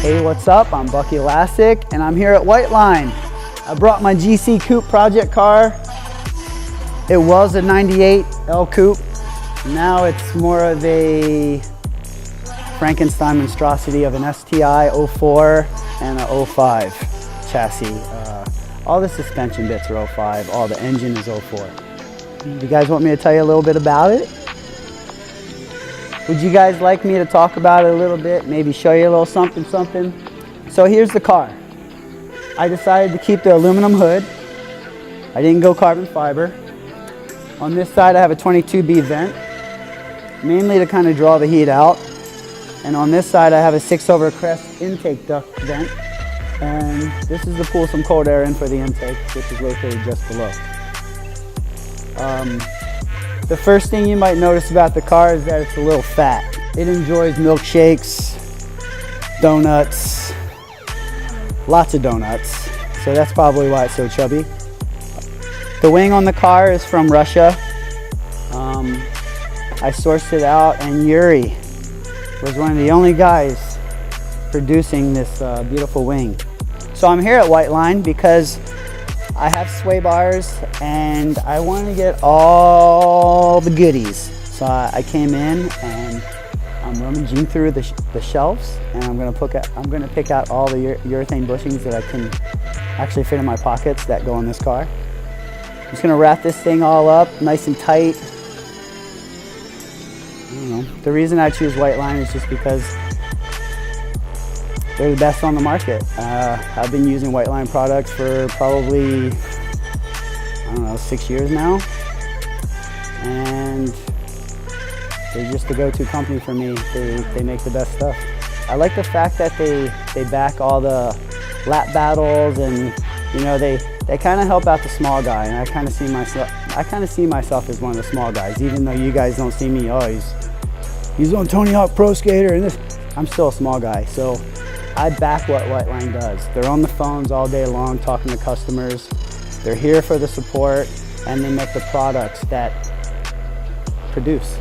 Hey, what's up? I'm Bucky Lasek and I'm here at Whiteline. I brought my GC Coupe project car. It was a 98 L Coupe. Now it's more of a Frankenstein monstrosity of an STI 04 and a 05 chassis. All the suspension bits are 05, all the engine is 04. You guys want me to tell you a little bit about it? Would you guys like me to talk about it a little bit? Maybe show you a little something. So here's the car. I decided to keep the aluminum hood. I didn't go carbon fiber. On this side I have a 22B vent, mainly to kind of draw the heat out. And on this side I have a 6/over crest intake duct vent. And this is to pull some cold air in for the intake, which is located just below. The first thing you might notice about the car is that it's a little fat. It enjoys milkshakes, donuts, lots of donuts. So that's probably why it's so chubby. The wing on the car is from Russia. I sourced it out, and Yuri was one of the only guys producing this beautiful wing. So I'm here at Whiteline because I have sway bars and I want to get all the goodies. So I came in and I'm rummaging through the shelves, and I'm going to pick out all the urethane bushings that I can actually fit in my pockets that go in this car. I'm just going to wrap this thing all up nice and tight. The reason I choose Whiteline is just because they're the best on the market. I've been using Whiteline products for probably, 6 years now. And they're just the go-to company for me. They make the best stuff. I like the fact that they back all the lap battles, and they kind of help out the small guy. And I kind of see myself as one of the small guys, even though you guys don't see me. Oh, he's on Tony Hawk Pro Skater and this. I'm still a small guy, so I back what Whiteline does. They're on the phones all day long talking to customers. They're here for the support, and they make the products that produce.